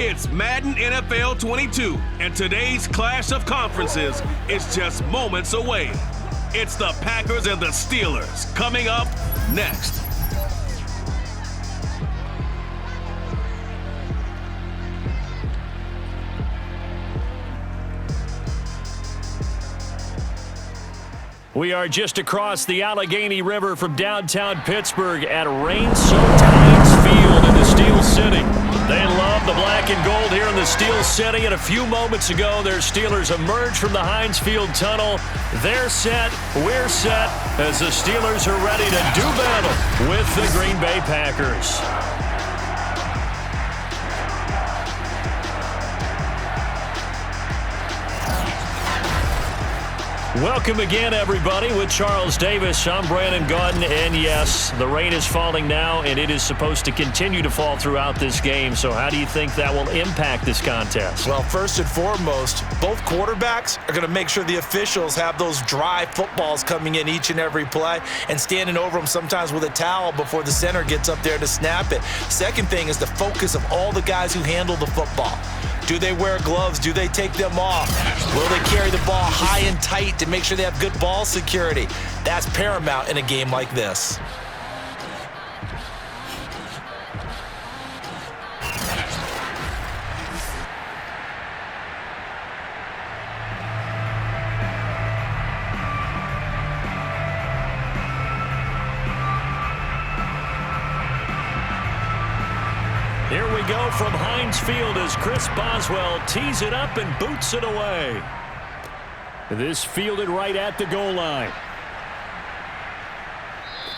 It's Madden NFL 22, and today's clash of conferences is just moments away. It's the Packers and the Steelers coming up next. We are just across the Allegheny River from downtown Pittsburgh at rain-soaked Heinz Field in the Steel City. They love the black and gold here in the Steel City, and a few moments ago, their Steelers emerged from the Heinz Field tunnel. They're set, we're set, as the Steelers are ready to do battle with the Green Bay Packers. Welcome again, everybody, with Charles Davis. I'm Brandon Gaudin, and yes, the rain is falling now, and it is supposed to continue to fall throughout this game. So how do you think that will impact this contest? Well, first and foremost, both quarterbacks are going to make sure the officials have those dry footballs coming in each and every play and standing over them sometimes with a towel before the center gets up there to snap it. Second thing is the focus of all the guys who handle the football. Do they wear gloves? Do they take them off? Will they carry the ball high and tight to make sure they have good ball security? That's paramount in a game like this. Here we go from Heinz Field as Chris Boswell tees it up and boots it away. This fielded right at the goal line.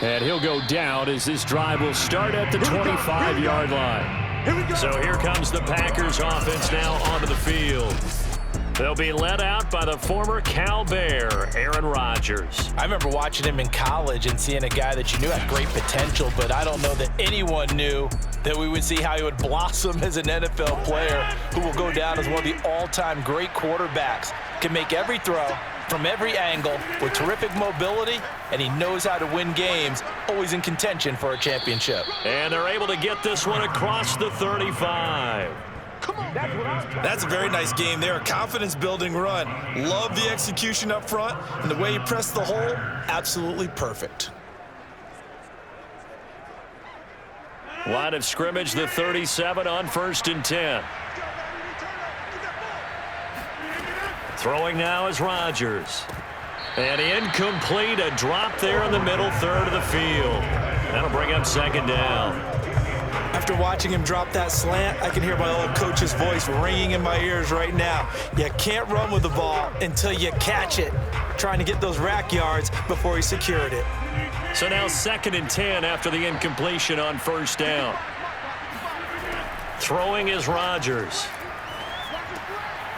And he'll go down as this drive will start at the 25-yard line. So here comes the Packers offense now onto the field. They'll be led out by the former Cal Bear, Aaron Rodgers. I remember watching him in college and seeing a guy that you knew had great potential, but I don't know that anyone knew that we would see how he would blossom as an NFL player who will go down as one of the all-time great quarterbacks. Can make every throw from every angle with terrific mobility, and he knows how to win games, always in contention for a championship. And they're able to get this one across the 35. That's a very nice game there. A confidence-building run. Love the execution up front, and the way he pressed the hole, absolutely perfect. Line of scrimmage, the 37 on 1st and 10. Throwing now is Rodgers. And incomplete, a drop there in the middle third of the field. That'll bring up 2nd down. After watching him drop that slant, I can hear my old coach's voice ringing in my ears right now. You can't run with the ball until you catch it. Trying to get those rack yards before he secured it. So now 2nd and 10 after the incompletion on 1st down. Throwing is Rodgers.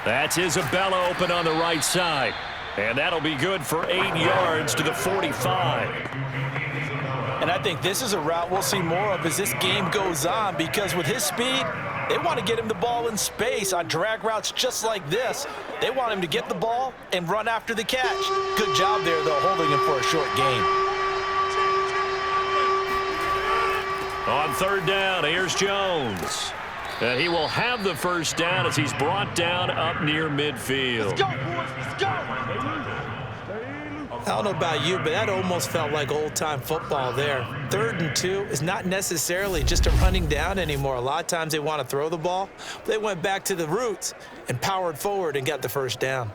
That's Isabella open on the right side. And that'll be good for 8 yards to the 45. And I think this is a route we'll see more of as this game goes on, because with his speed, they want to get him the ball in space on drag routes just like this. They want him to get the ball and run after the catch. Good job there, though, holding him for a short gain. On 3rd down, here's Jones. And he will have the 1st down as he's brought down up near midfield. Let's go, boys. Let's go. I don't know about you, but that almost felt like old-time football there. 3rd and 2 is not necessarily just a running down anymore. A lot of times they want to throw the ball. They went back to the roots and powered forward and got the 1st down.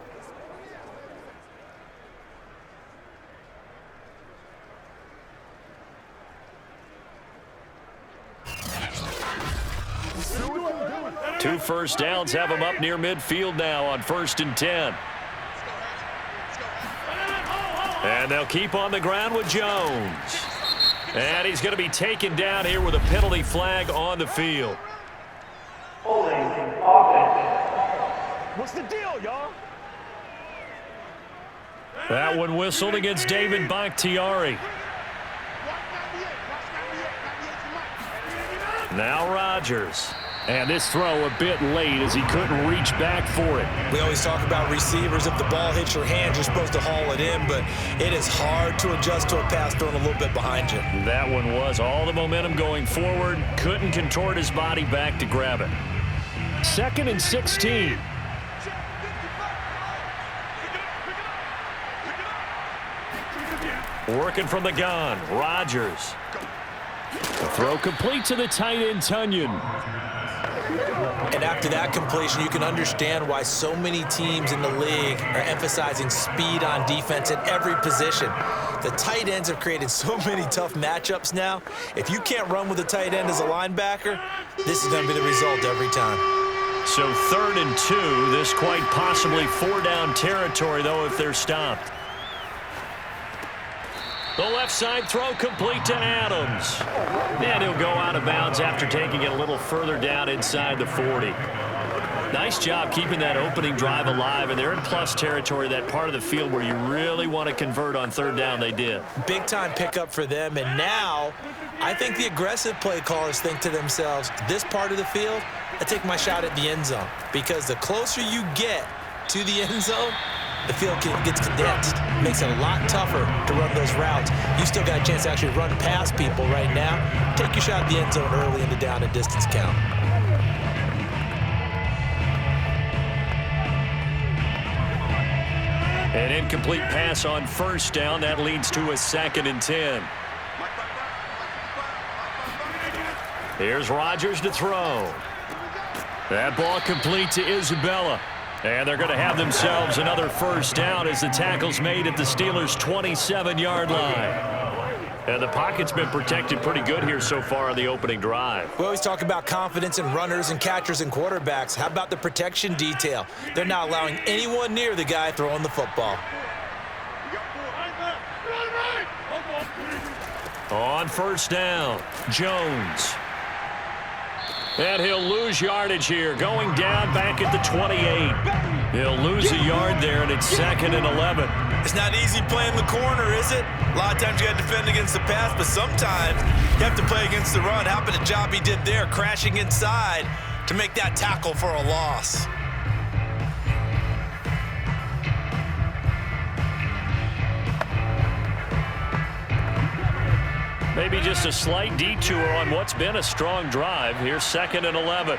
Two 1st downs have him up near midfield now on 1st and 10. And they'll keep on the ground with Jones. And he's going to be taken down here with a penalty flag on the field. Holding offense. What's the deal, y'all? That one whistled against David Bakhtiari. Now Rodgers. And this throw a bit late as he couldn't reach back for it. We always talk about receivers. If the ball hits your hand, you're supposed to haul it in, but it is hard to adjust to a pass thrown a little bit behind you. That one was all the momentum going forward. Couldn't contort his body back to grab it. 2nd and 16. Working from the gun, Rodgers. The throw complete to the tight end, Tunyon. And after that completion, you can understand why so many teams in the league are emphasizing speed on defense at every position. The tight ends have created so many tough matchups now. If you can't run with a tight end as a linebacker, this is going to be the result every time. So 3rd and 2. This quite possibly 4-down territory, though, if they're stopped. The left side throw complete to Adams. And he'll go out of bounds after taking it a little further down inside the 40. Nice job keeping that opening drive alive, and they're in plus territory, that part of the field where you really want to convert on 3rd down. They did. Big-time pickup for them, and now I think the aggressive play callers think to themselves, this part of the field, I take my shot at the end zone, because the closer you get to the end zone, the field gets condensed. Makes it a lot tougher to run those routes. You still got a chance to actually run past people right now. Take your shot at the end zone early in the down and distance count. An incomplete pass on 1st down. That leads to a 2nd and 10. Here's Rodgers to throw. That ball complete to Isabella. And they're going to have themselves another 1st down as the tackle's made at the Steelers' 27-yard line. And the pocket's been protected pretty good here so far on the opening drive. We always talk about confidence in runners and catchers and quarterbacks. How about the protection detail? They're not allowing anyone near the guy throwing the football. On 1st down, Jones. And he'll lose yardage here, going down back at the 28. He'll lose a yard there, and it's 2nd and 11. It's not easy playing the corner, is it? A lot of times you got to defend against the pass, but sometimes you have to play against the run. How about the job he did there, crashing inside to make that tackle for a loss? Maybe just a slight detour on what's been a strong drive. Here's 2nd and 11.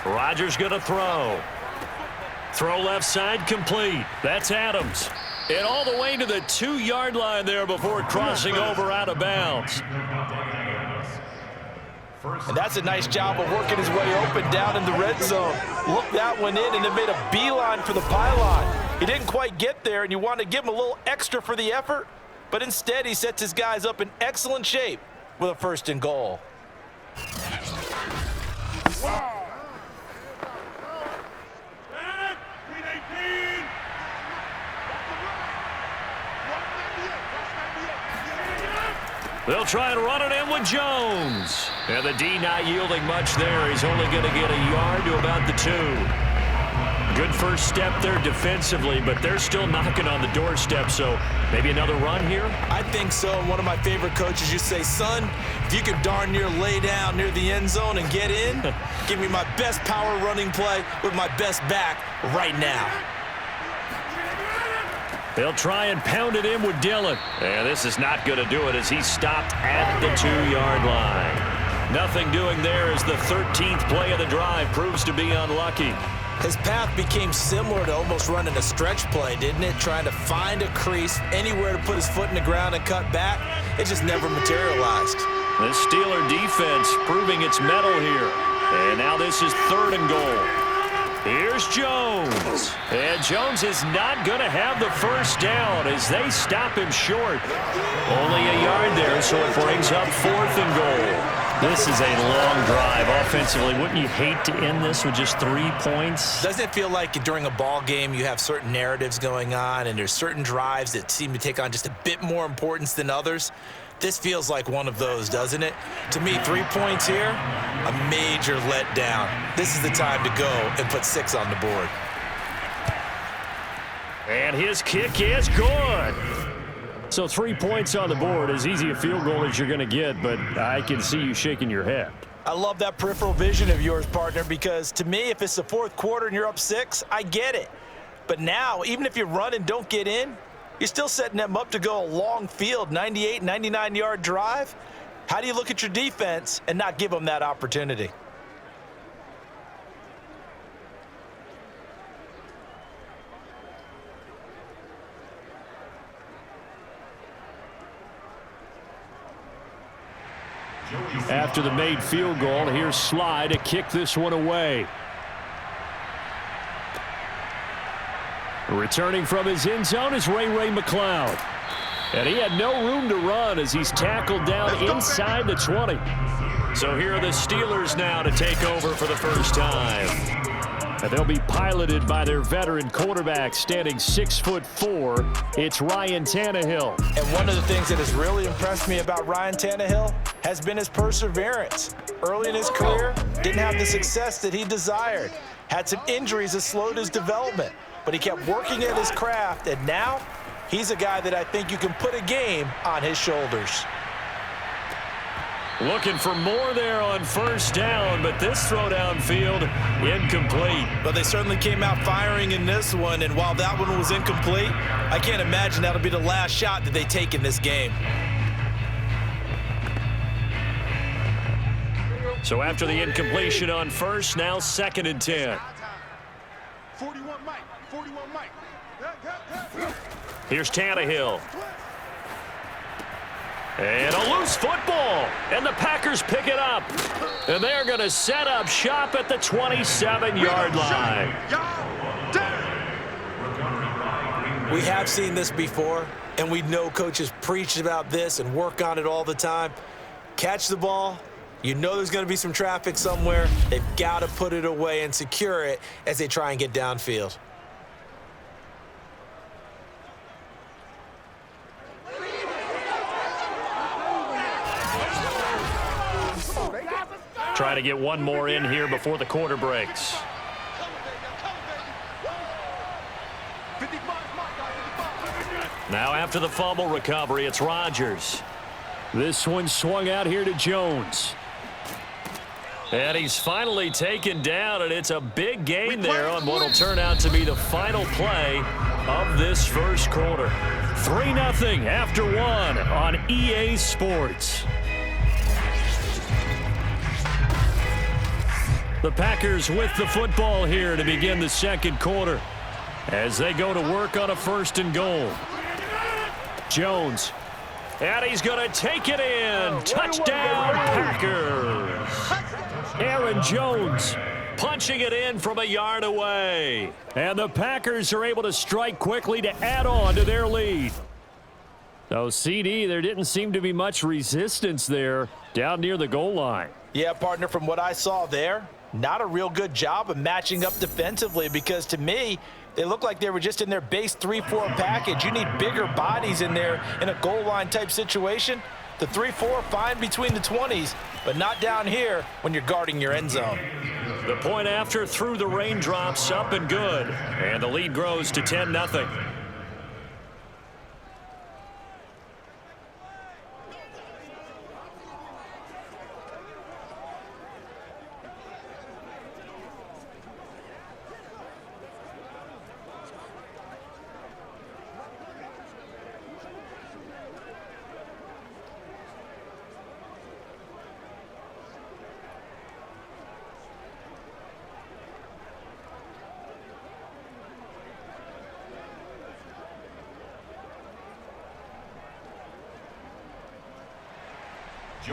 Rodgers going to throw. Throw left side complete. That's Adams. And all the way to the 2-yard line there before crossing over out of bounds. And that's a nice job of working his way open down in the red zone. Looked that one in and then made a beeline for the pylon. He didn't quite get there, and you want to give him a little extra for the effort. But instead, he sets his guys up in excellent shape with a 1st and goal. They'll try and run it in with Jones. And the D not yielding much there. He's only going to get a yard to about the 2. Good first step there defensively, but they're still knocking on the doorstep, so maybe another run here? I think so. One of my favorite coaches used to say, son, if you can darn near lay down near the end zone and get in, give me my best power running play with my best back right now. They'll try and pound it in with Dillon. And this is not going to do it as he's stopped at the 2-yard line. Nothing doing there as the 13th play of the drive proves to be unlucky. His path became similar to almost running a stretch play, didn't it? Trying to find a crease, anywhere to put his foot in the ground and cut back. It just never materialized. The Steeler defense proving its mettle here. And now this is 3rd and goal. Here's Jones. And Jones is not going to have the 1st down as they stop him short. Only a yard there, so it brings up 4th and goal. This is a long drive offensively. Wouldn't you hate to end this with just 3 points? Doesn't it feel like during a ball game you have certain narratives going on and there's certain drives that seem to take on just a bit more importance than others? This feels like one of those, doesn't it? To me, 3 points here, a major letdown. This is the time to go and put 6 on the board. And his kick is good. So 3 points on the board, as easy a field goal as you're going to get, but I can see you shaking your head. I love that peripheral vision of yours, partner, because to me, if it's the 4th quarter and you're up 6, I get it. But now, even if you run and don't get in, you're still setting them up to go a long field, 98, 99-yard drive. How do you look at your defense and not give them that opportunity? After the made field goal, here's Sly to kick this one away. Returning from his end zone is Ray McCloud. And he had no room to run as he's tackled down inside the 20. So here are the Steelers now to take over for the first time. And they'll be piloted by their veteran quarterback standing 6'4". It's Ryan Tannehill. And one of the things that has really impressed me about Ryan Tannehill has been his perseverance. Early in his career, didn't have the success that he desired. Had some injuries that slowed his development. But he kept working at his craft, and now he's a guy that I think you can put a game on his shoulders. Looking for more there on first down, but this throw downfield, incomplete. But they certainly came out firing in this one, and while that one was incomplete, I can't imagine that'll be the last shot that they take in this game. So after the incompletion on first, now 2nd and 10. 41 Mike. 41 Mike. Here's Tannehill. And a loose football. And the Packers pick it up. And they're going to set up shop at the 27-yard line. We have seen this before, and we know coaches preach about this and work on it all the time. Catch the ball. You know there's going to be some traffic somewhere. They've got to put it away and secure it as they try and get downfield. Try to get one more in here before the quarter breaks. Now after the fumble recovery, it's Rodgers. This one swung out here to Jones. And he's finally taken down, and it's a big gain there on what will turn out to be the final play of this first quarter. 3-0 after one on EA Sports. The Packers with the football here to begin the second quarter as they go to work on a 1st and goal. Jones. And he's going to take it in. Touchdown, Packers. Aaron Jones punching it in from a yard away. And the Packers are able to strike quickly to add on to their lead. So, CD, there didn't seem to be much resistance there down near the goal line. Yeah, partner, from what I saw there, not a real good job of matching up defensively because, to me, they look like they were just in their base 3-4 package. You need bigger bodies in there in a goal line type situation. The 3-4, fine between the 20s, but not down here when you're guarding your end zone. The point after through the raindrops, up and good. And the lead grows to 10-0.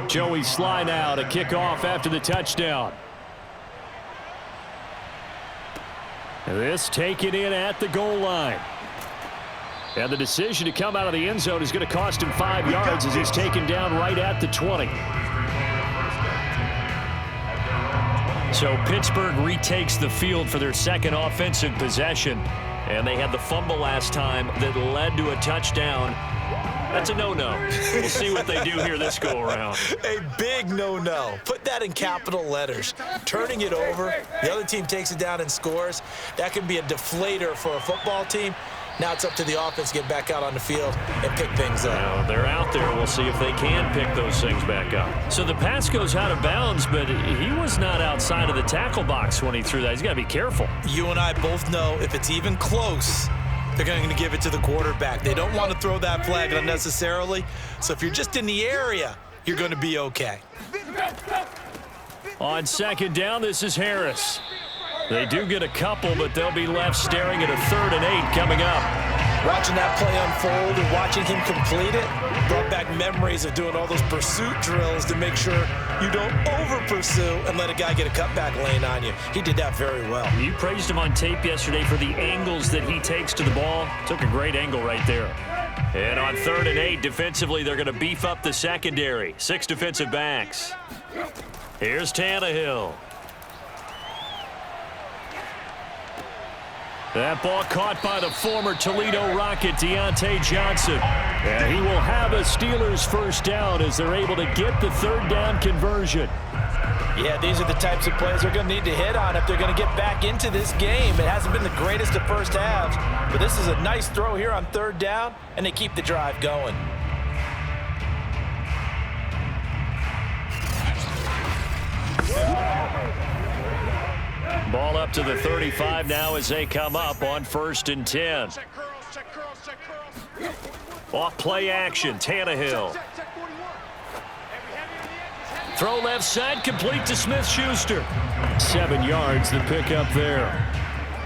Joey Sly now to kick off after the touchdown. This taken in at the goal line. And the decision to come out of the end zone is going to cost him 5 yards as he's taken down right at the 20. So Pittsburgh retakes the field for their second offensive possession. And they had the fumble last time that led to a touchdown. That's a no-no. We'll see what they do here this go-around. A big no-no. Put that in capital letters. Turning it over, the other team takes it down and scores. That can be a deflator for a football team. Now it's up to the offense to get back out on the field and pick things up. Now, they're out there. We'll see if they can pick those things back up. So the pass goes out of bounds, but he was not outside of the tackle box when he threw that. He's got to be careful. You and I both know if it's even close, they're going to give it to the quarterback. They don't want to throw that flag unnecessarily. So if you're just in the area, you're going to be okay. On second down, this is Harris. They do get a couple, but they'll be left staring at a 3rd and 8 coming up. Watching that play unfold and watching him complete it brought back memories of doing all those pursuit drills to make sure you don't over-pursue and let a guy get a cutback lane on you. He did that very well. You praised him on tape yesterday for the angles that he takes to the ball. Took a great angle right there. And on 3rd and 8, defensively, they're going to beef up the secondary. 6 defensive backs. Here's Tannehill. That ball caught by the former Toledo Rocket, Deontay Johnson. And he will have a Steelers first down as they're able to get the 3rd down conversion. Yeah, these are the types of plays they're going to need to hit on if they're going to get back into this game. It hasn't been the greatest of first halves, but this is a nice throw here on 3rd down, and they keep the drive going. Ball up to the 35 now as they come up on 1st and 10. Off play action, Tannehill. Throw left side, complete to Smith-Schuster. 7 yards, the pickup there.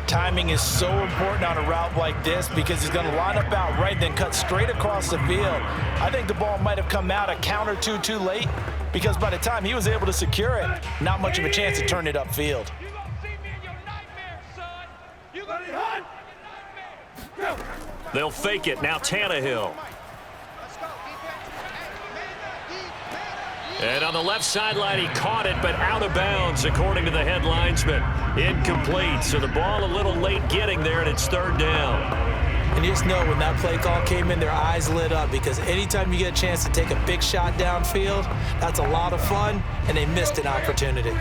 Timing is so important on a route like this because he's going to line up out right, then cut straight across the field. I think the ball might have come out a count or two too late because by the time he was able to secure it, not much of a chance to turn it upfield. They'll fake it. Now Tannehill. And on the left sideline, he caught it, but out of bounds, according to the head linesman. Incomplete, so the ball a little late getting there, and it's 3rd down. And you just know when that play call came in, their eyes lit up because anytime you get a chance to take a big shot downfield, that's a lot of fun, and they missed an opportunity.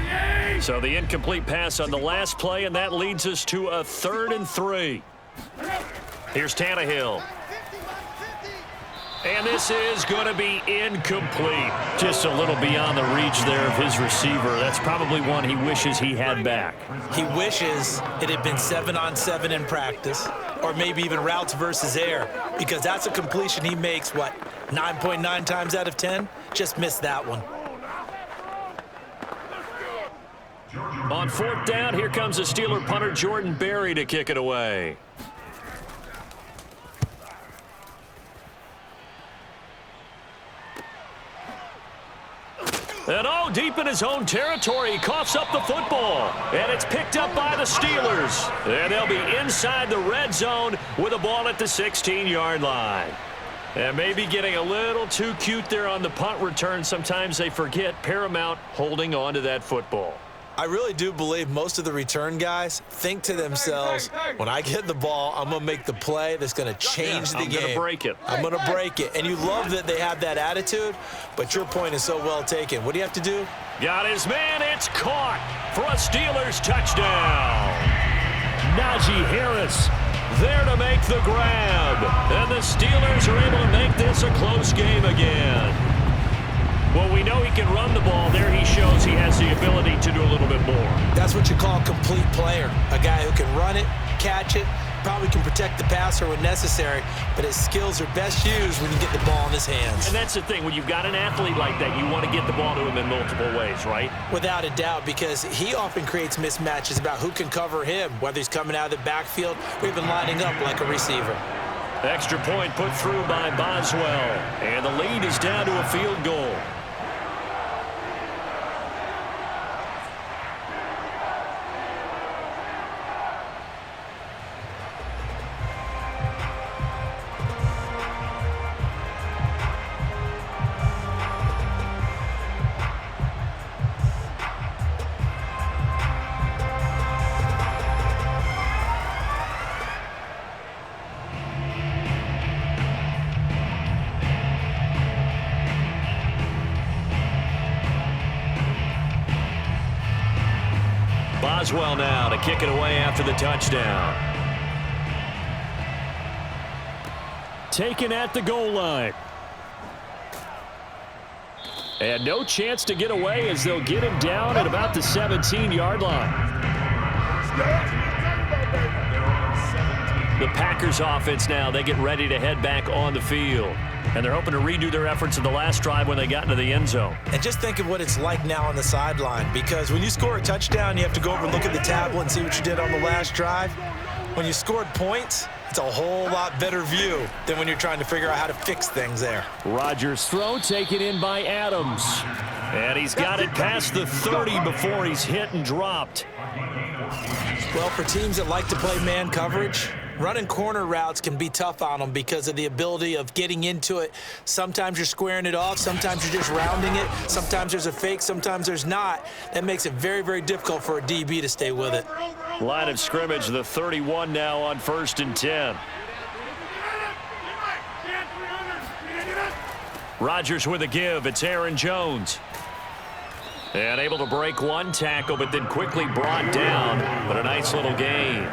So the incomplete pass on the last play, and that leads us to a 3rd and 3. Here's Tannehill. And this is going to be incomplete. Just a little beyond the reach there of his receiver. That's probably one he wishes he had back. He wishes it had been 7-on-7 in practice, or maybe even routes versus air, because that's a completion he makes, 9.9 times out of 10? Just missed that one. On 4th down, here comes the Steeler punter Jordan Berry to kick it away. And deep in his own territory, he coughs up the football. And it's picked up by the Steelers. And they'll be inside the red zone with a ball at the 16-yard line. And maybe getting a little too cute there on the punt return. Sometimes they forget paramount holding on to that football. I really do believe most of the return guys think to themselves, when I get the ball, I'm going to make the play that's going to change the game. I'm going to break it. I'm going to break it. And you love that they have that attitude, but your point is so well taken. What do you have to do? Got his man. It's caught for a Steelers touchdown. Najee Harris there to make the grab. And the Steelers are able to make this a close game again. Well, we know he can run the ball. There he shows he has the ability to do a little bit more. That's what you call a complete player. A guy who can run it, catch it, probably can protect the passer when necessary, but his skills are best used when you get the ball in his hands. And that's the thing. When you've got an athlete like that, you want to get the ball to him in multiple ways, right? Without a doubt, because he often creates mismatches about who can cover him, whether he's coming out of the backfield or even lining up like a receiver. Extra point put through by Boswell, and the lead is down to a field goal. Boswell now to kick it away after the touchdown. Taken at the goal line. And no chance to get away as they'll get him down at about the 17-yard line. The Packers offense now, they get ready to head back on the field. And they're hoping to redo their efforts in the last drive when they got into the end zone. And just think of what it's like now on the sideline, because when you score a touchdown, you have to go over and look at the tablet and see what you did on the last drive. When you scored points, It's a whole lot better view than when you're trying to figure out how to fix things there. Rodgers' throw taken in by Adams. And he's got it past the 30 before he's hit and dropped. Well, for teams that like to play man coverage, running corner routes can be tough on them because of the ability of getting into it. Sometimes you're squaring it off. Sometimes you're just rounding it. Sometimes there's a fake. Sometimes there's not. That makes it very, very difficult for a DB to stay with it. Line of scrimmage, the 31 now on 1st and 10. Rodgers with a give. It's Aaron Jones. And able to break one tackle, but then quickly brought down. But a nice little gain.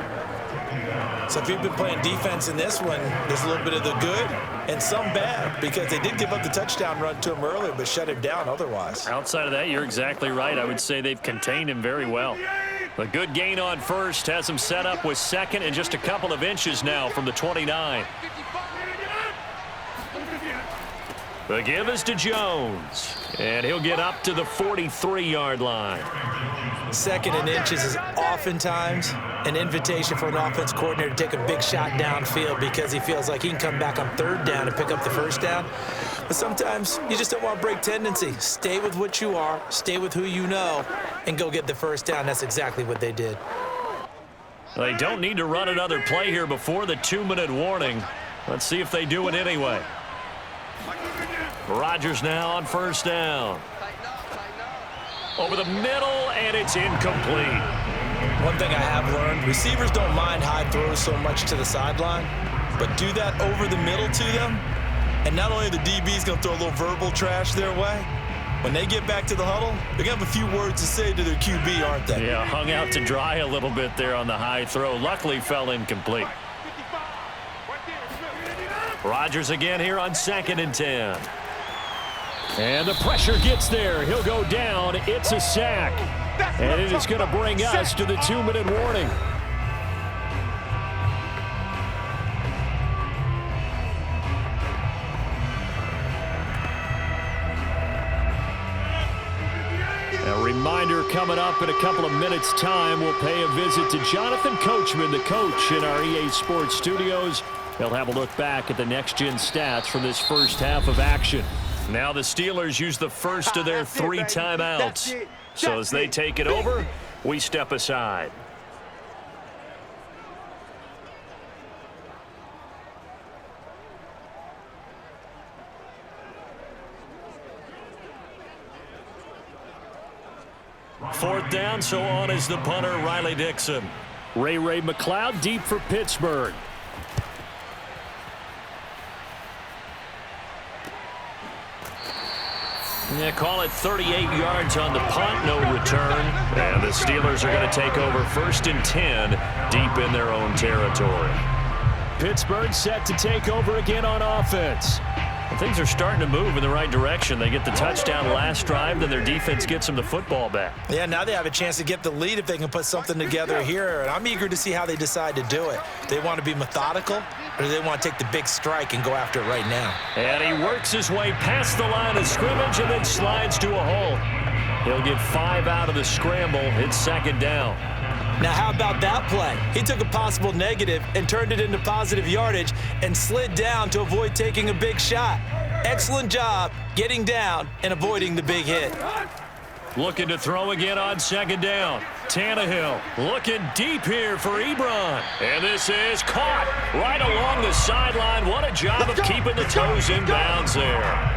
So if you've been playing defense in this one, there's a little bit of the good and some bad because they did give up the touchdown run to him earlier but shut him down otherwise. Outside of that, you're exactly right. I would say they've contained him very well. A good gain on first has him set up with second and just a couple of inches now from the 29. The give is to Jones, and he'll get up to the 43-yard line. Second and inches is oftentimes an invitation for an offense coordinator to take a big shot downfield because he feels like he can come back on 3rd down and pick up the 1st down. But sometimes you just don't want to break tendency. Stay with what you are, stay with who you know, and go get the 1st down. That's exactly what they did. They don't need to run another play here before the 2-minute warning. Let's see if they do it anyway. Rodgers now on 1st down. Over the middle, and it's incomplete. One thing I have learned, receivers don't mind high throws so much to the sideline, but do that over the middle to them, and not only are the DBs going to throw a little verbal trash their way, when they get back to the huddle, they're going to have a few words to say to their QB, aren't they? Yeah, hung out to dry a little bit there on the high throw. Luckily fell incomplete. Rodgers again here on 2nd and 10. And the pressure gets there. He'll go down. It's a sack. And it is going to bring us to the 2-minute warning. A reminder coming up in a couple of minutes' time. We'll pay a visit to Jonathan Coachman, the coach in our EA Sports studios. They'll have a look back at the next-gen stats from this first half of action. Now the Steelers use the first of their 3 timeouts. So as they take it over, we step aside. Fourth down, so on is the punter, Riley Dixon. Ray McLeod deep for Pittsburgh. Yeah, call it 38 yards on the punt, no return. And the Steelers are going to take over 1st and 10 deep in their own territory. Pittsburgh set to take over again on offense. And things are starting to move in the right direction. They get the touchdown last drive, then their defense gets them the football back. Yeah, now they have a chance to get the lead if they can put something together here. And I'm eager to see how they decide to do it. They want to be methodical, or do they want to take the big strike and go after it right now? And he works his way past the line of scrimmage and then slides to a hole. He'll get 5 out of the scramble. It's 2nd down. Now, how about that play? He took a possible negative and turned it into positive yardage and slid down to avoid taking a big shot. Excellent job getting down and avoiding the big hit. Looking to throw again on 2nd down. Tannehill looking deep here for Ebron. And this is caught right along the sideline. What a job of keeping the toes in bounds there.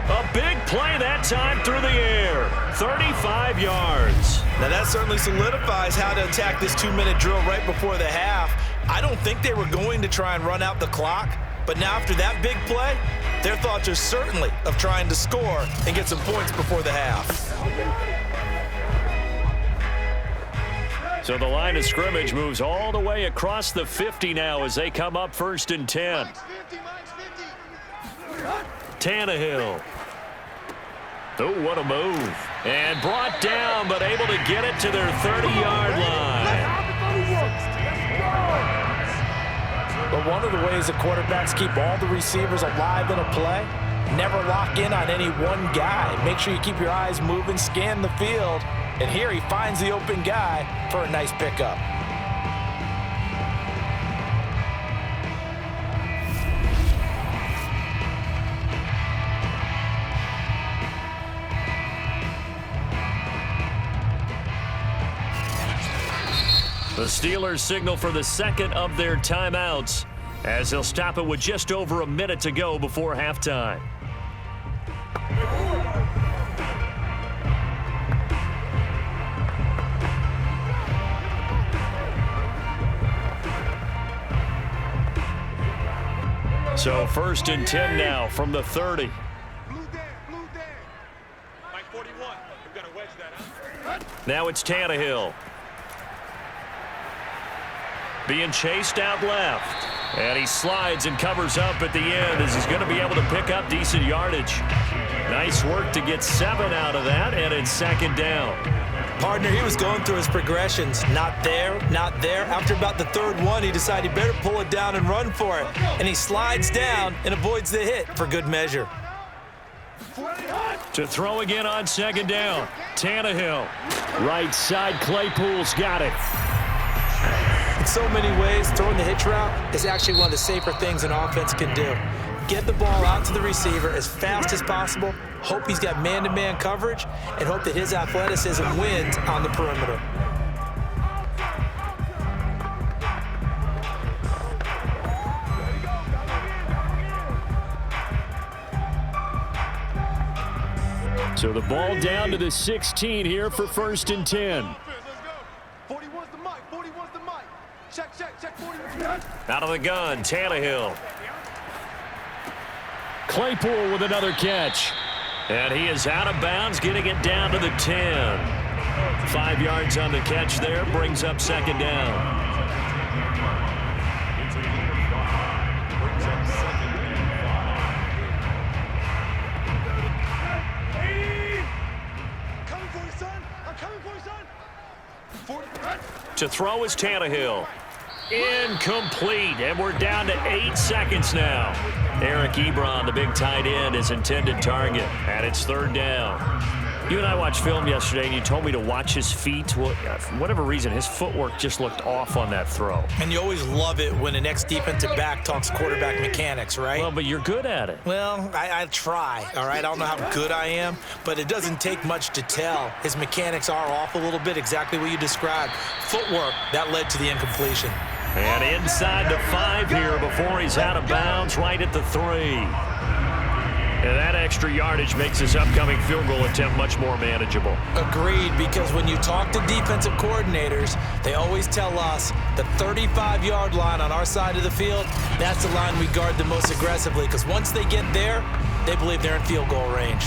A big play that time through the air. 35 yards. Now that certainly solidifies how to attack this 2-minute drill right before the half. I don't think they were going to try and run out the clock, but now after that big play, their thoughts are certainly of trying to score and get some points before the half. So the line of scrimmage moves all the way across the 50 now as they come up 1st and 10. Tannehill. Oh, what a move. And brought down, but able to get it to their 30-yard line. But one of the ways that quarterbacks keep all the receivers alive in a play, never lock in on any one guy. Make sure you keep your eyes moving, scan the field, and here he finds the open guy for a nice pickup. The Steelers signal for the second of their timeouts as they'll stop it with just over a minute to go before halftime. So 1st and 10 now from the 30. Mike 41. We've got to wedge that out. Now it's Tannehill. Being chased out left. And he slides and covers up at the end as he's going to be able to pick up decent yardage. Nice work to get 7 out of that, and it's 2nd down. Partner, he was going through his progressions. Not there, not there. After about the 3rd one, he decided he better pull it down and run for it. And he slides down and avoids the hit for good measure. To throw again on 2nd down. Tannehill. Right side, Claypool's got it. In so many ways, throwing the hitch route is actually one of the safer things an offense can do. Get the ball out to the receiver as fast as possible, hope he's got man-to-man coverage, and hope that his athleticism wins on the perimeter. So the ball down to the 16 here for 1st and 10. Let's go. 41's the mic. 41's the mic. Check, check, check. 41's. Out of the gun, Tannehill. Claypool with another catch. And he is out of bounds, getting it down to the 10. 5 yards on the catch there, brings up 2nd down. Coming for you, son. I'm coming for you, son. 40. To throw is Tannehill. Incomplete, and we're down to 8 seconds now. Eric Ebron, the big tight end, is intended target, and it's 3rd down. You and I watched film yesterday, and you told me to watch his feet. Well, for whatever reason, his footwork just looked off on that throw. And you always love it when an ex-defensive back talks quarterback mechanics, right? Well, but you're good at it. Well, I try, all right? I don't know how good I am, but it doesn't take much to tell. His mechanics are off a little bit, exactly what you described. Footwork, that led to the incompletion. And inside the 5 here before he's out of bounds, right at the 3. And that extra yardage makes this upcoming field goal attempt much more manageable. Agreed, because when you talk to defensive coordinators, they always tell us the 35-yard line on our side of the field, that's the line we guard the most aggressively, because once they get there, they believe they're in field goal range.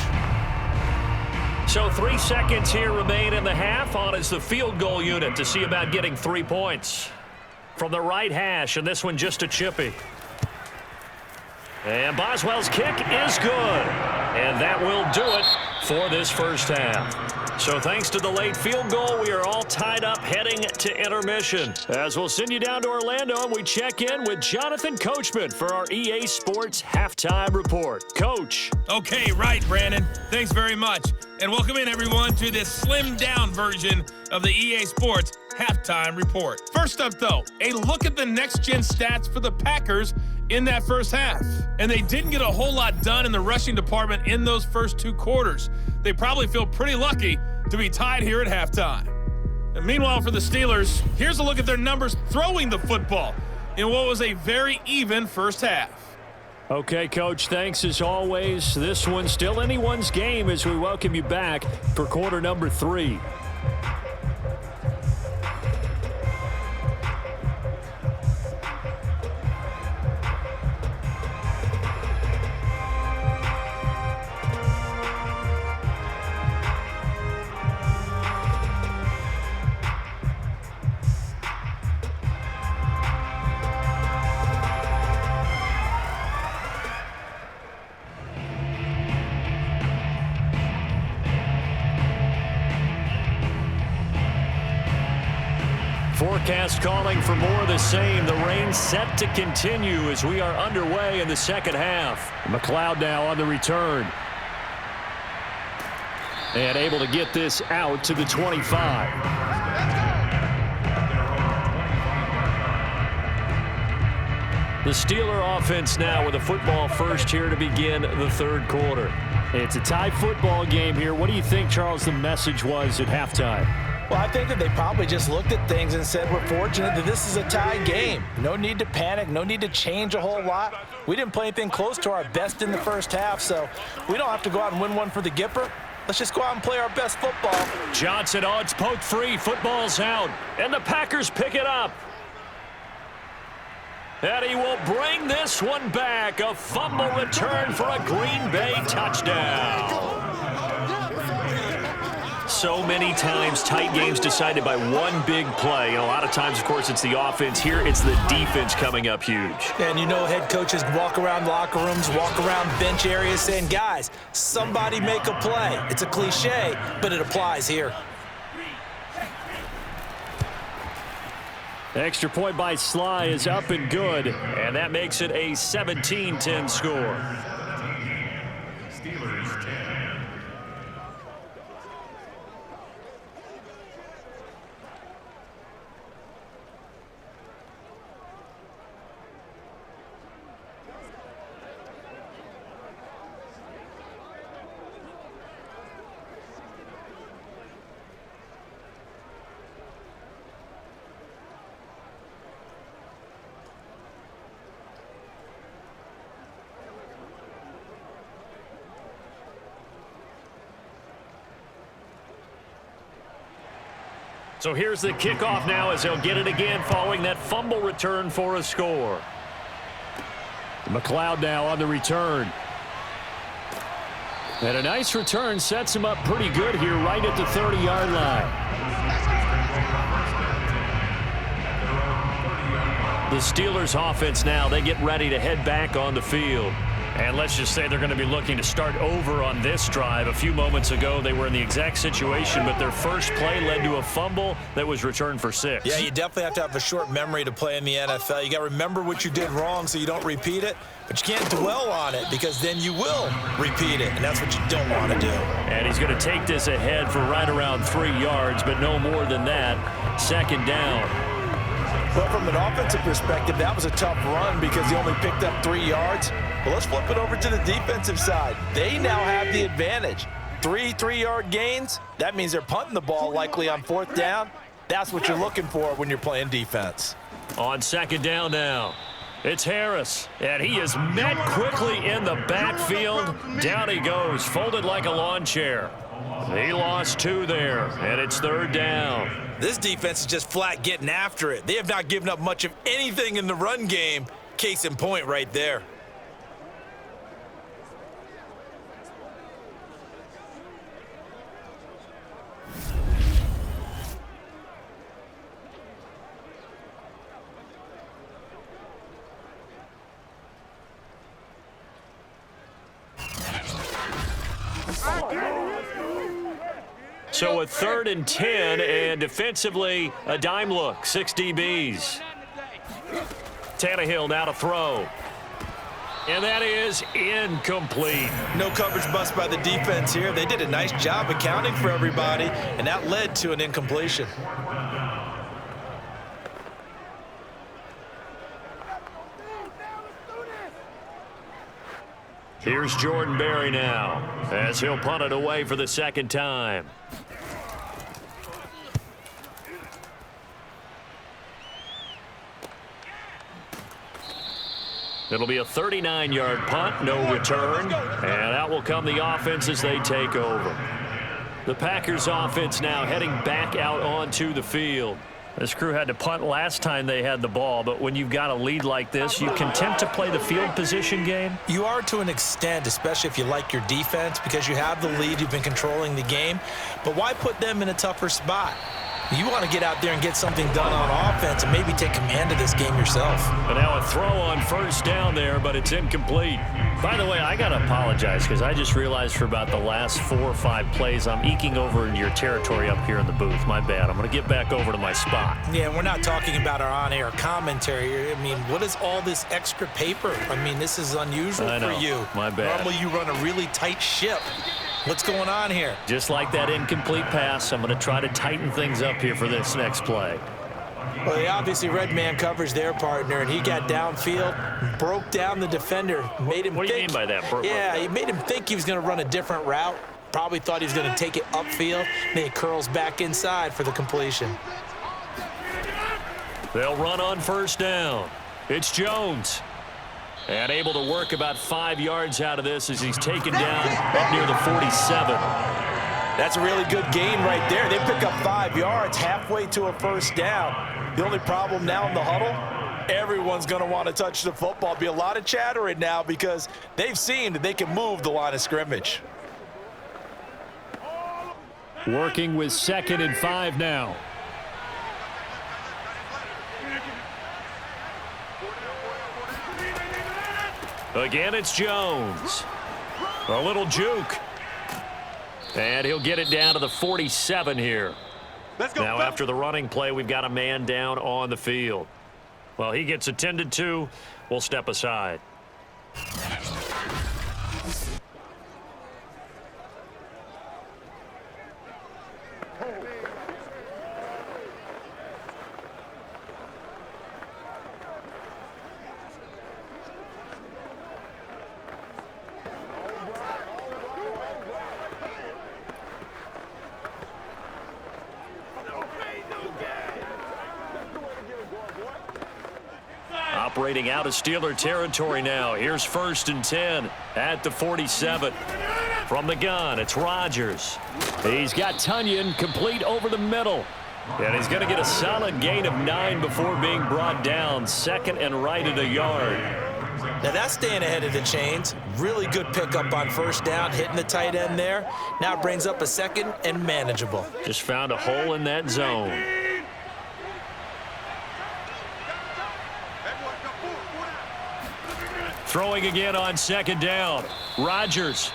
So 3 seconds here remain in the half. On is the field goal unit to see about getting 3 points. From the right hash, and this one just a chippy. And Boswell's kick is good. And that will do it for this first half. So thanks to the late field goal, we are all tied up heading to intermission. As we'll send you down to Orlando, and we check in with Jonathan Coachman for our EA Sports Halftime Report. Coach. Okay, right, Brandon. Thanks very much. And welcome in, everyone, to this slimmed-down version of the EA Sports Halftime Report. First up, though, a look at the next-gen stats for the Packers in that first half. And they didn't get a whole lot done in the rushing department in those first 2 quarters. They probably feel pretty lucky to be tied here at halftime. And meanwhile, for the Steelers, here's a look at their numbers throwing the football in what was a very even first half. Okay, Coach, thanks as always. This one's still anyone's game as we welcome you back for quarter number 3. Forecast calling for more of the same. The rain set to continue as we are underway in the second half. McLeod now on the return. And able to get this out to the 25. The Steeler offense now with a football first here to begin the third quarter. It's a tie football game here. What do you think, Charles, the message was at halftime? Well, I think that they probably just looked at things and said, we're fortunate that this is a tie game. No need to panic, no need to change a whole lot. We didn't play anything close to our best in the first half, so we don't have to go out and win one for the Gipper. Let's just go out and play our best football. Johnson, oh, it's poked free. Football's out, and the Packers pick it up. And he will bring this one back. A fumble return for a Green Bay touchdown. So many times tight games decided by one big play. And a lot of times, of course, it's the offense. Here, it's the defense coming up huge. And you know head coaches walk around locker rooms, walk around bench areas saying, guys, somebody make a play. It's a cliche, but it applies here. Extra point by Sly is up and good, and that makes it a 17-10 score. Steelers 10. So here's the kickoff now as he'll get it again following that fumble return for a score. McLeod now on the return. And a nice return sets him up pretty good here right at the 30-yard line. The Steelers offense now, they get ready to head back on the field. And let's just say they're going to be looking to start over on this drive. A few moments ago, they were in the exact situation, but their first play led to a fumble that was returned for 6. Yeah, you definitely have to have a short memory to play in the NFL. You got to remember what you did wrong so you don't repeat it, but you can't dwell on it because then you will repeat it, and that's what you don't want to do. And he's going to take this ahead for right around 3 yards, but no more than that. Second down. Well, from an offensive perspective, that was a tough run because he only picked up 3 yards. Well, let's flip it over to the defensive side. They now have the advantage. 3 3-yard gains, that means they're punting the ball likely on 4th down. That's what you're looking for when you're playing defense. On second down now, it's Harris, and he is met quickly in the backfield. Down he goes, folded like a lawn chair. He lost 2 there, and it's 3rd down. This defense is just flat getting after it. They have not given up much of anything in the run game. Case in point right there. So a 3rd and 10, and defensively, a dime look, 6 DBs. Tannehill now to throw. And that is incomplete. No coverage bust by the defense here. They did a nice job accounting for everybody, and that led to an incompletion. Here's Jordan Berry now, as he'll punt it away for the 2nd time. It'll be a 39-yard punt, no return, and out will come the offense as they take over. The Packers offense now heading back out onto the field. This crew had to punt last time they had the ball, but when you've got a lead like this, you content to play the field position game? You are to an extent, especially if you like your defense, because you have the lead, you've been controlling the game. But why put them in a tougher spot? You want to get out there and get something done on offense and maybe take command of this game yourself. And now a throw on 1st down there, but it's incomplete. By the way, I got to apologize because I just realized for about the last 4 or 5 plays, I'm eking over into your territory up here in the booth. My bad. I'm going to get back over to my spot. Yeah, and we're not talking about our on-air commentary. I mean, what is all this extra paper? I mean, this is unusual for you. My bad. Normally you run a really tight ship. What's going on here? Just like that incomplete pass, I'm going to try to tighten things up here for this next play. Well, they obviously red man covers their partner, and he got downfield, broke down the defender, made him What do you mean by that? Yeah, he made him think he was going to run a different route. Probably thought he was going to take it upfield, and he curls back inside for the completion. They'll run on first down. It's Jones. And able to work about 5 yards out of this as he's taken down up near the 47. That's a really good gain right there. They pick up 5 yards halfway to a first down. The only problem now in the huddle, everyone's going to want to touch the football. Be a lot of chattering now because they've seen that they can move the line of scrimmage. Working with 2nd and 5 now. Again, it's Jones. A little juke. And he'll get it down to the 47 here. Let's go. Now, after the running play, we've got a man down on the field. Well, he gets attended to. We'll step aside. Operating out of Steeler territory now. Here's 1st and 10 at the 47. From the gun, it's Rodgers. He's got Tunyon complete over the middle. And he's going to get a solid gain of 9 before being brought down. 2nd and right at a yard. Now that's staying ahead of the chains. Really good pickup on first down, hitting the tight end there. Now it brings up a 2nd and manageable. Just found a hole in that zone. Throwing again on 2nd down. Rodgers.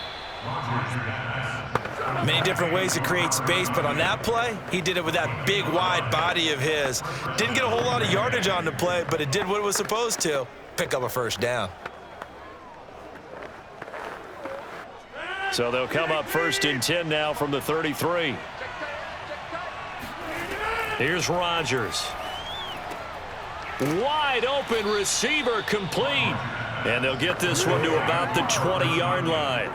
Many different ways to create space, but on that play, he did it with that big, wide body of his. Didn't get a whole lot of yardage on the play, but it did what it was supposed to. Pick up a first down. So they'll come up 1st and 10 now from the 33. Here's Rodgers. Wide open receiver complete. And they'll get this one to about the 20-yard line.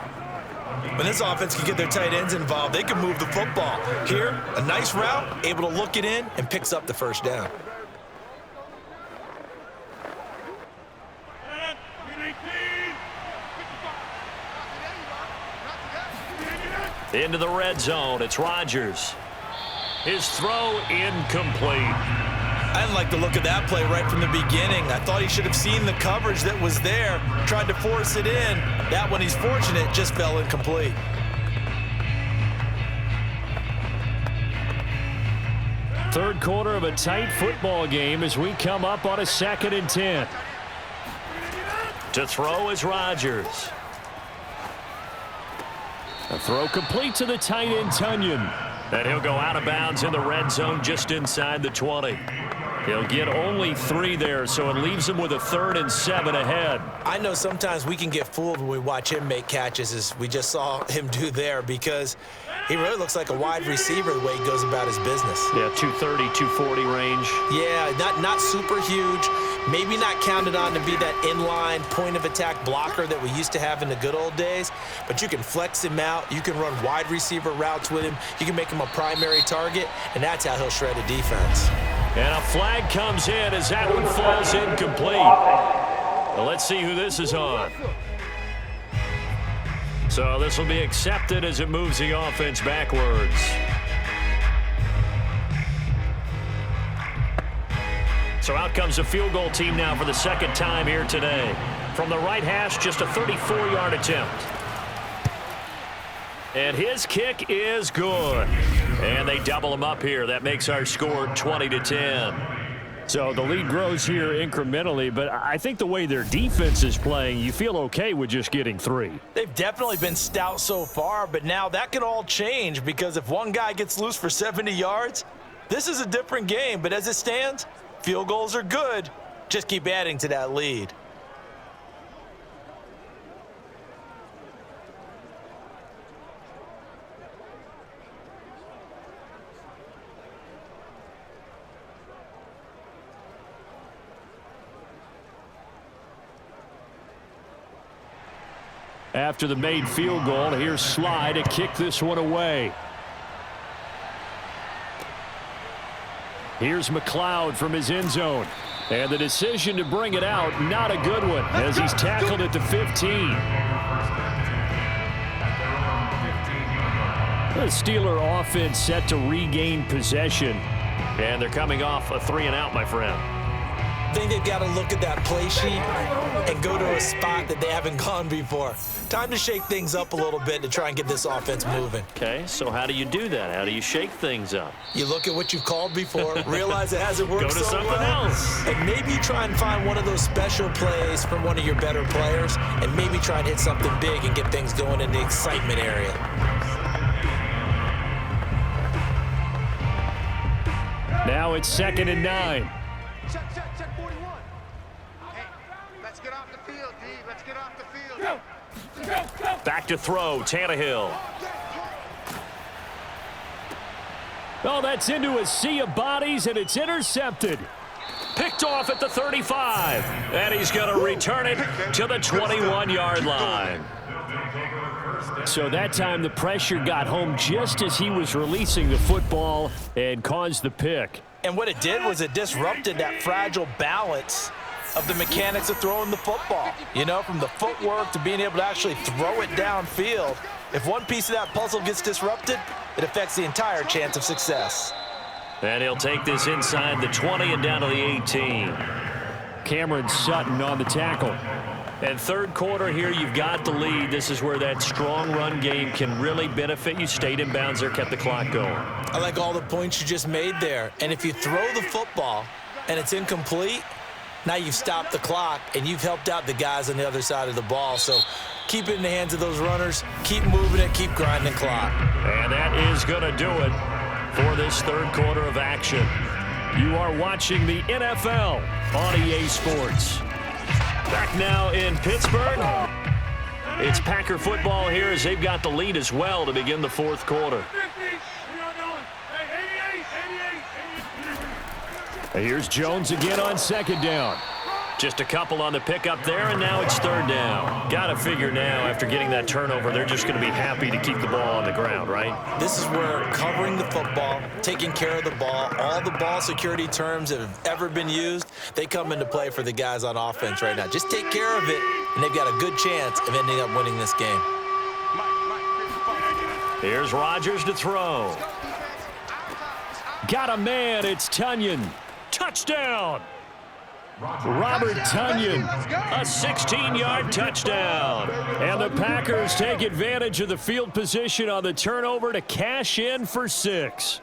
When this offense can get their tight ends involved, they can move the football. Here, a nice route, able to look it in, and picks up the first down. Into the red zone, it's Rodgers. His throw incomplete. I didn't like the look of that play right from the beginning. I thought he should have seen the coverage that was there, tried to force it in. That one, he's fortunate, just fell incomplete. Third quarter of a tight football game as we come up on a 2nd and 10. To throw is Rodgers. A throw complete to the tight end, Tunyon. And he'll go out of bounds in the red zone just inside the 20. He'll get only 3 there, so it leaves him with a 3rd and 7 ahead. I know sometimes we can get fooled when we watch him make catches, as we just saw him do there, because he really looks like a wide receiver the way he goes about his business. Yeah, 230, 240 range. Yeah, not super huge. Maybe not counted on to be that inline point-of-attack blocker that we used to have in the good old days, but you can flex him out. You can run wide receiver routes with him. You can make him a primary target, and that's how he'll shred a defense. And a flag comes in as that one falls incomplete. Well, let's see who this is on. So this will be accepted as it moves the offense backwards. So out comes the field goal team now for the 2nd time here today. From the right hash, just a 34-yard attempt. And his kick is good. And they double him up here. That makes our score 20-10. So the lead grows here incrementally, but I think the way their defense is playing, you feel okay with just getting 3. They've definitely been stout so far, but now that could all change, because if one guy gets loose for 70 yards, this is a different game. But as it stands, field goals are good. Just keep adding to that lead. After the made field goal, here's Sly to kick this one away. Here's McLeod from his end zone. And the decision to bring it out, not a good one, as he's tackled at the 15. The Steeler offense set to regain possession. And they're coming off a 3-and-out, my friend. I think they've got to look at that play sheet and go to a spot that they haven't gone before. Time to shake things up a little bit to try and get this offense moving. Okay, so how do you do that? How do you shake things up? You look at what you've called before, realize it hasn't worked so well. Go to something else. And maybe try and find one of those special plays from one of your better players, and maybe try and hit something big and get things going in the excitement area. Now it's 2nd and 9. Check 41. Hey, let's get off the field, D. Let's get off the field. Back to throw, Tannehill. Oh, that's into a sea of bodies, and it's intercepted. Picked off at the 35. And he's going to return it to the 21-yard line. So that time the pressure got home just as he was releasing the football and caused the pick. And what it did was it disrupted that fragile balance of the mechanics of throwing the football. You know, from the footwork to being able to actually throw it downfield. If one piece of that puzzle gets disrupted, it affects the entire chance of success. And he'll take this inside the 20 and down to the 18. Cameron Sutton on the tackle. And third quarter here, you've got the lead. This is where that strong run game can really benefit you. Stayed in bounds there, kept the clock going. I like all the points you just made there. And if you throw the football and it's incomplete, now you've stopped the clock and you've helped out the guys on the other side of the ball. So keep it in the hands of those runners. Keep moving it. Keep grinding the clock. And that is going to do it for this third quarter of action. You are watching the NFL on EA Sports. Back now in Pittsburgh. It's Packer football here as they've got the lead as well to begin the fourth quarter. Here's Jones again on 2nd down. Just a couple on the pickup there, and now it's 3rd down. Got to figure now, after getting that turnover, they're just going to be happy to keep the ball on the ground, right? This is where covering the football, taking care of the ball, all the ball security terms that have ever been used, they come into play for the guys on offense right now. Just take care of it, and they've got a good chance of ending up winning this game. Here's Rodgers to throw. Got a man, it's Tunyon. Touchdown! Robert Tunyon, a 16-yard touchdown. And the Packers take advantage of the field position on the turnover to cash in for 6.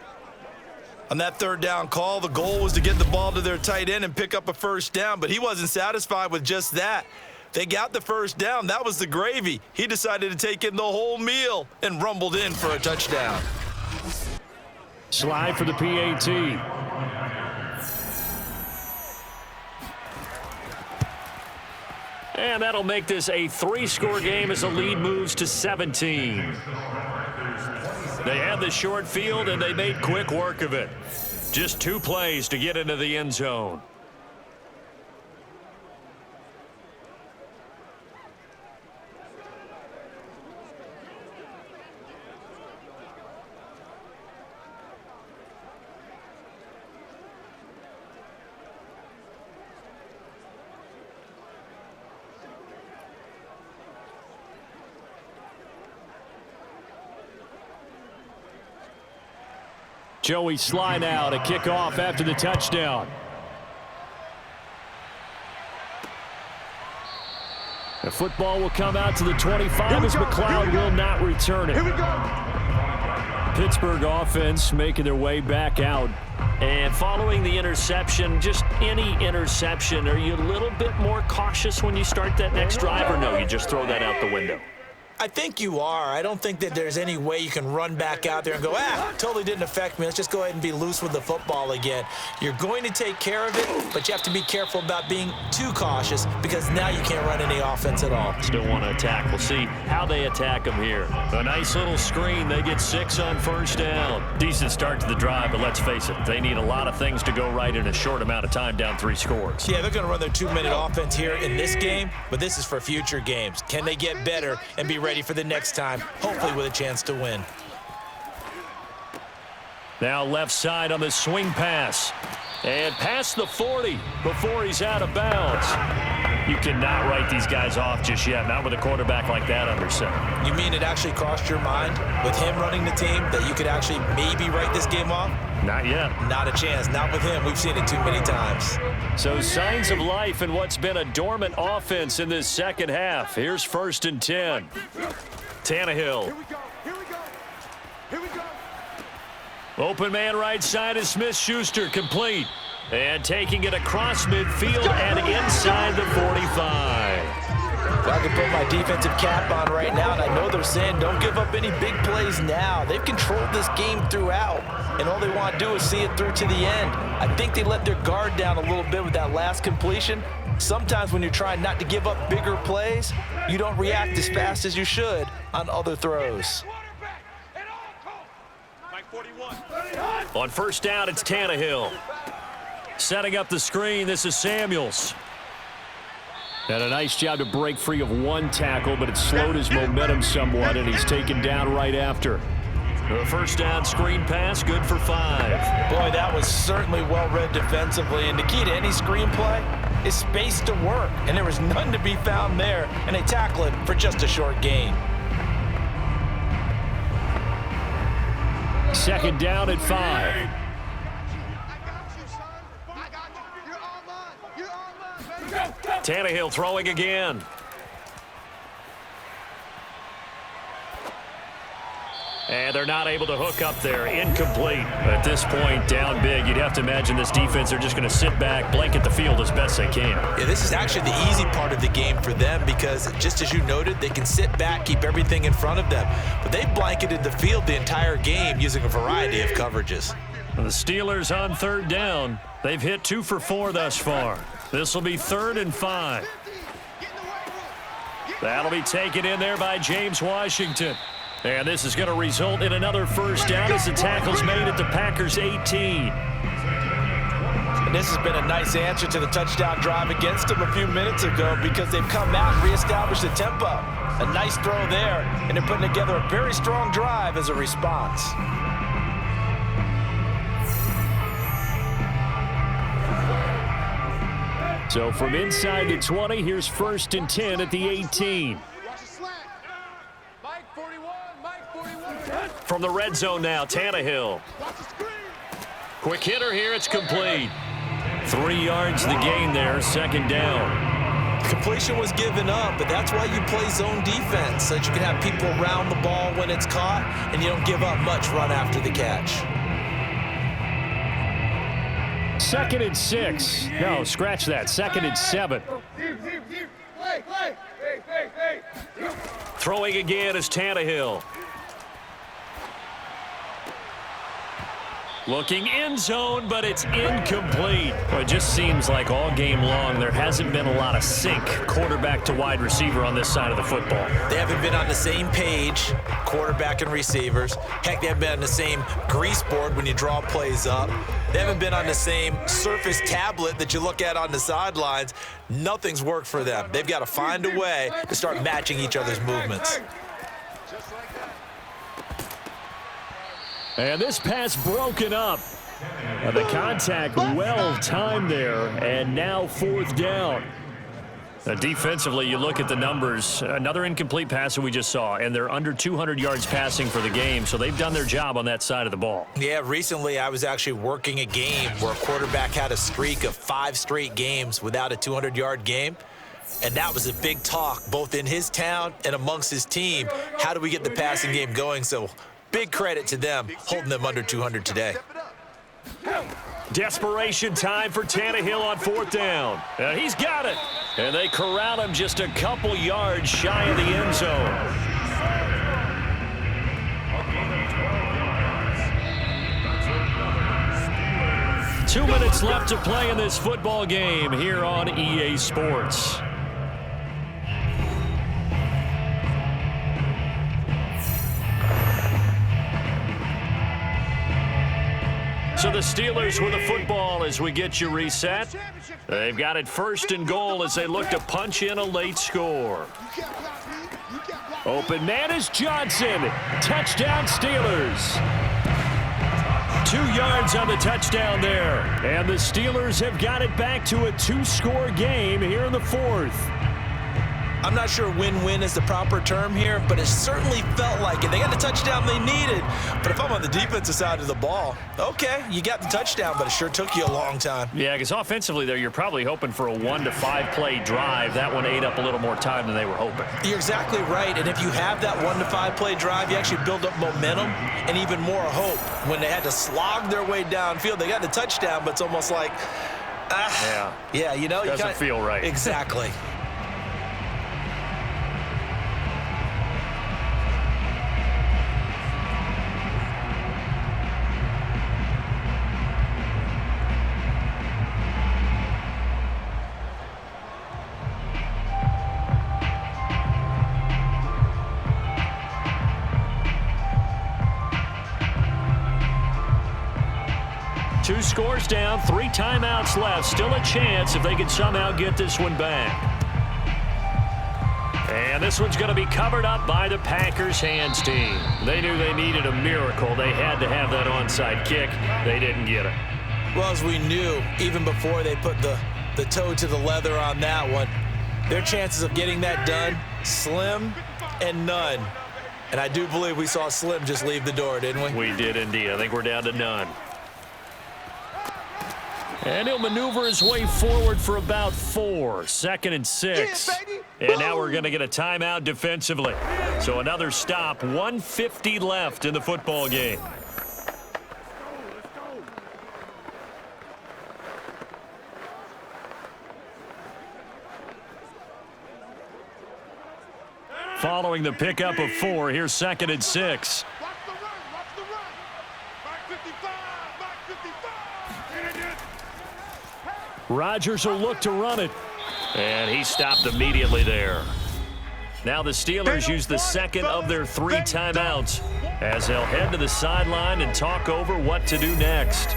On that 3rd down call, the goal was to get the ball to their tight end and pick up a 1st down, but he wasn't satisfied with just that. They got the 1st down. That was the gravy. He decided to take in the whole meal and rumbled in for a touchdown. Slide for the PAT. And that'll make this a 3-score game as the lead moves to 17. They had the short field, and they made quick work of it. Just 2 plays to get into the end zone. Joey Sly now to kick off after the touchdown. The football will come out to the 25 as McLeod will not return it. Here we go. Pittsburgh offense making their way back out. And following the interception, just any interception, are you a little bit more cautious when you start that next drive, or no, you just throw that out the window? I think you are. I don't think that there's any way you can run back out there and go, totally didn't affect me. Let's just go ahead and be loose with the football again. You're going to take care of it, but you have to be careful about being too cautious because now you can't run any offense at all. Still want to attack. We'll see how they attack them here. A nice little screen. They get 6 on first down. Decent start to the drive, but let's face it, they need a lot of things to go right in a short amount of time, down 3 scores. Yeah, they're going to run their 2-minute offense here in this game, but this is for future games. Can they get better and be ready for the next time, hopefully with a chance to win? Now left side on the swing pass. And past the 40 before he's out of bounds. You cannot write these guys off just yet, not with a quarterback like that under center. You mean it actually crossed your mind with him running the team that you could actually maybe write this game off? Not yet. Not a chance. Not with him. We've seen it too many times. So signs of life in what's been a dormant offense in this second half. Here's 1st and 10. Tannehill. Here we go. Here we go. Here we go. Open man right side is Smith-Schuster, complete. And taking it across midfield and inside the 45. If I can put my defensive cap on right now, and I know they're saying don't give up any big plays now. They've controlled this game throughout, and all they want to do is see it through to the end. I think they let their guard down a little bit with that last completion. Sometimes when you're trying not to give up bigger plays, you don't react as fast as you should on other throws. On first down, it's Tannehill. Setting up the screen, this is Samuels. And a nice job to break free of 1 tackle, but it slowed his momentum somewhat, and he's taken down right after. The first down screen pass, good for 5. Boy, that was certainly well read defensively, and the key to any screenplay is space to work, and there was none to be found there, and they tackle it for just a short gain. Second down at 5. I got you, son. I got you. You're all mine. You're all mine, baby. Tannehill throwing again. And they're not able to hook up there. Incomplete. At this point, down big. You'd have to imagine this defense are just going to sit back, blanket the field as best they can. Yeah, this is actually the easy part of the game for them because, just as you noted, they can sit back, keep everything in front of them. But they've blanketed the field the entire game using a variety of coverages. And the Steelers on 3rd down. They've hit 2 for 4 thus far. This will be 3rd and 5. That'll be taken in there by James Washington. And this is going to result in another first down as the tackle's made at the Packers' 18. And this has been a nice answer to the touchdown drive against them a few minutes ago because they've come out and reestablished the tempo. A nice throw there, and they're putting together a very strong drive as a response. So from inside the 20, here's 1st and 10 at the 18. From the red zone now, Tannehill. Quick hitter here, it's complete. 3 yards the gain there, 2nd down. Completion was given up, but that's why you play zone defense, so that you can have people around the ball when it's caught, and you don't give up much run after the catch. 2nd and 6. No, scratch that. 2nd and 7. Throwing again is Tannehill. Looking end zone, but it's incomplete. Well, it just seems like all game long there hasn't been a lot of sync quarterback to wide receiver on this side of the football. They haven't been on the same page, quarterback and receivers. Heck, they haven't been on the same grease board when you draw plays up. They haven't been on the same Surface tablet that you look at on the sidelines. Nothing's worked for them. They've got to find a way to start matching each other's movements. And this pass broken up. The contact well timed there, and now 4th down. Defensively, you look at the numbers. Another incomplete pass that we just saw, and they're under 200 yards passing for the game, so they've done their job on that side of the ball. Yeah, recently I was actually working a game where a quarterback had a streak of 5 straight games without a 200-yard game. And that was a big talk, both in his town and amongst his team. How do we get the passing game going? So big credit to them, holding them under 200 today. Desperation time for Tannehill on 4th down. He's got it. And they corral him just a couple yards shy of the end zone. 2 minutes left to play in this football game here on EA Sports. So the Steelers with the football as we get you reset. They've got it 1st and goal as they look to punch in a late score. Open man is Johnson. Touchdown Steelers. 2 yards on the touchdown there. And the Steelers have got it back to a 2-score game here in the 4th. I'm not sure win-win is the proper term here, but it certainly felt like it. They got the touchdown they needed. But if I'm on the defensive side of the ball, okay, you got the touchdown, but it sure took you a long time. Yeah, because offensively there, you're probably hoping for a 1 to 5 play drive. That one ate up a little more time than they were hoping. You're exactly right. And if you have that 1 to 5 play drive, you actually build up momentum and even more hope. When they had to slog their way downfield, they got the touchdown, but it's almost like, yeah, you know, doesn't feel right. Exactly. Two scores down, 3 timeouts left. Still a chance if they can somehow get this one back. And this one's going to be covered up by the Packers hands team. They knew they needed a miracle. They had to have that onside kick. They didn't get it. Well, as we knew, even before they put the toe to the leather on that one, their chances of getting that done, slim and none. And I do believe we saw Slim just leave the door, didn't we? We did indeed. I think we're down to none. And he'll maneuver his way forward for about 4. 2nd and 6. And now we're going to get a timeout defensively. So another stop. 1:50 left in the football game. Following the pickup of 4, here's 2nd and 6. Watch the run, watch the run. Back 55, back 55. Rodgers will look to run it. And he stopped immediately there. Now the Steelers use the 2nd of their 3 timeouts as they'll head to the sideline and talk over what to do next.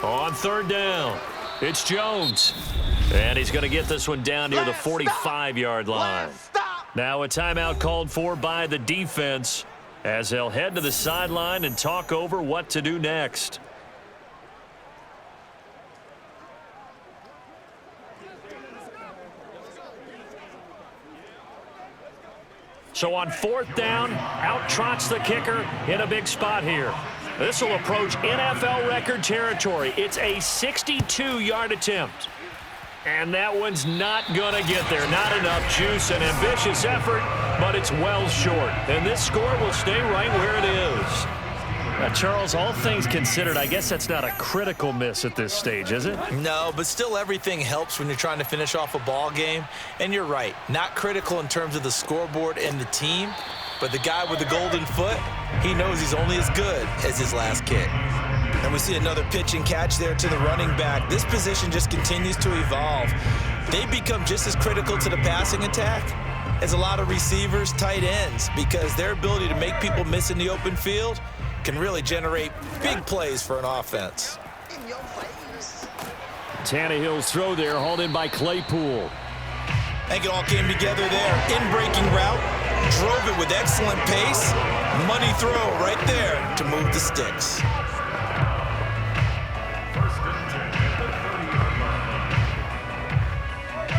On 3rd down, it's Jones. And he's going to get this one down near the 45-yard line. Now a timeout called for by the defense as they'll head to the sideline and talk over what to do next. So on 4th down, out trots the kicker in a big spot here. This will approach NFL record territory. It's a 62-yard attempt. And that one's not going to get there. Not enough juice, an ambitious effort, but it's well short. And this score will stay right where it is. Charles, all things considered, I guess that's not a critical miss at this stage, is it? No, but still everything helps when you're trying to finish off a ball game. And you're right, not critical in terms of the scoreboard and the team, but the guy with the golden foot, he knows he's only as good as his last kick. And we see another pitch and catch there to the running back. This position just continues to evolve. They become just as critical to the passing attack as a lot of receivers, tight ends, because their ability to make people miss in the open field can really generate big plays for an offense. In your face. Tannehill's throw there, hauled in by Claypool. I think it all came together there. In-breaking route, drove it with excellent pace. Money throw right there to move the sticks.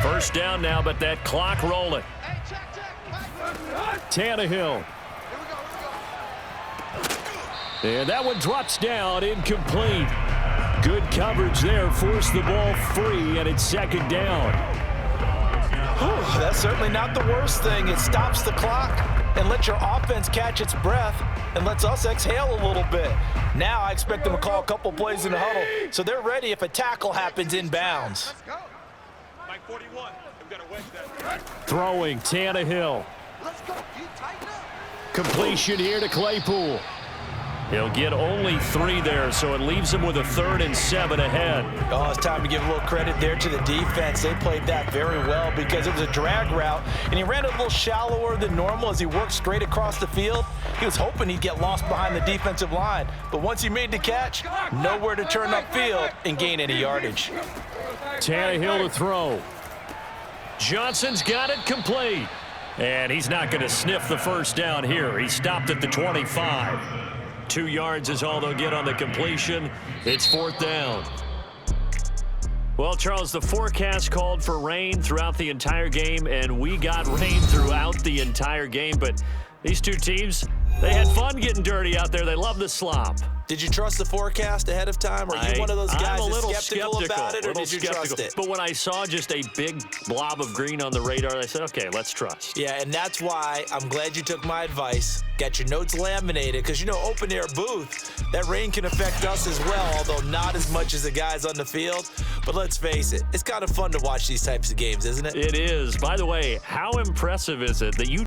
First down now, but that clock rolling. Hey, check. Tannehill. Here we go. And that one drops down, incomplete. Good coverage there, forced the ball free, and it's 2nd down. That's certainly not the worst thing. It stops the clock, and let your offense catch its breath and lets us exhale a little bit. Now I expect them to call a couple plays in the huddle so they're ready if a tackle happens inbounds. Let's go. Mike 41. I'm gonna wedge that. Throwing, Tannehill. Let's go. You tighten up. Completion here to Claypool. He'll get only 3 there, so it leaves him with a 3rd and 7 ahead. Oh, it's time to give a little credit there to the defense. They played that very well because it was a drag route, and he ran a little shallower than normal as he worked straight across the field. He was hoping he'd get lost behind the defensive line, but once he made the catch, nowhere to turn upfield and gain any yardage. Tannehill to throw. Johnson's got it complete. And he's not going to sniff the first down here. He stopped at the 25. 2 yards is all they'll get on the completion. It's 4th down. Well, Charles, the forecast called for rain throughout the entire game, and we got rain throughout the entire game. But these two teams, they had fun getting dirty out there. They love the slop. Did you trust the forecast ahead of time? Are you one of those guys I'm a little that's skeptical about it, or did you trust it? But when I saw just a big blob of green on the radar, I said, okay, let's trust. Yeah, and that's why I'm glad you took my advice. Get your notes laminated, because, you know, open-air booth, that rain can affect us as well, although not as much as the guys on the field. But let's face it, it's kind of fun to watch these types of games, isn't it? It is. By the way, how impressive is it that you